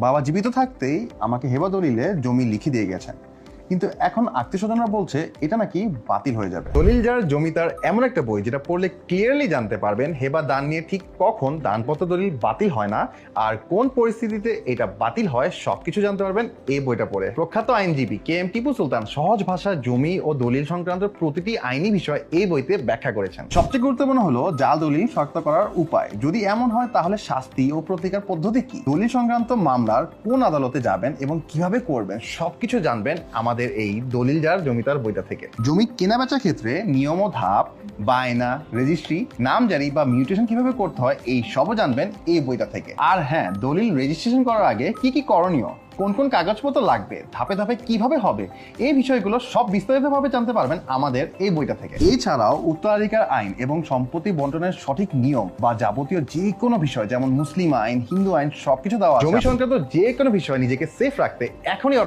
বাবা জীবিত থাকতেই আমাকে হেবা দলিলে জমি লিখে দিয়ে গেছেন, কিন্তু এখন আত্মীয় স্বজনরা বলছে এটা নাকি বাতিল হয়ে যাবে। দলিল যার জমি তার এমন একটা বই যেটা পড়লে ক্লিয়ারলি জানতে পারবেন হেবা দান নিয়ে ঠিক কখন দানপত্র দলিল বাতিল হয় না আর কোন পরিস্থিতিতে এটা বাতিল হয় সবকিছু জানতে পারবেন এই বইটা পড়ে। প্রখ্যাত আইনজীবী কে এম টিপু সুলতান সহজ ভাষায় জমি ও দলিল সংক্রান্ত প্রতিটি আইনি বিষয় এই বইতে ব্যাখ্যা করেছেন। সবচেয়ে গুরুত্বপূর্ণ হলো জাল দলিল শনাক্ত করার উপায়, যদি এমন হয় তাহলে শাস্তি ও প্রতিকার পদ্ধতি কি, দলিল সংক্রান্ত মামলার কোন আদালতে যাবেন এবং কিভাবে করবেন সবকিছু জানবেন আমাদের এই দলিল যার জমিদার বইটা থেকে। জমি কেনা বেচার ক্ষেত্রে নিয়ম ও ধাপ, বায়না, রেজিস্ট্রি, নামজারি বা মিউটেশন কিভাবে করতে হয় এই সবও জানবেন এই বইটা থেকে। আর হ্যাঁ, দলিল রেজিস্ট্রেশন করার আগে কি কি করণীয়, কোন কোন কাগজপত্র লাগবে, ধাপে ধাপে কিভাবে হবে, এই বিষয়গুলো সব বিস্তারিতভাবে জানতে পারবেন আমাদের এই বইটা থেকে। এছাড়াও উত্তরাধিকার আইন এবং সম্পত্তি বন্টনের সঠিক নিয়ম বা যাবতীয় যে কোনো বিষয় যেমন মুসলিম আইন, হিন্দু আইন সবকিছু দেওয়া আছে। জমি সংক্রান্ত যে কোনো বিষয় নিজেকে সেফ রাখতে এখনই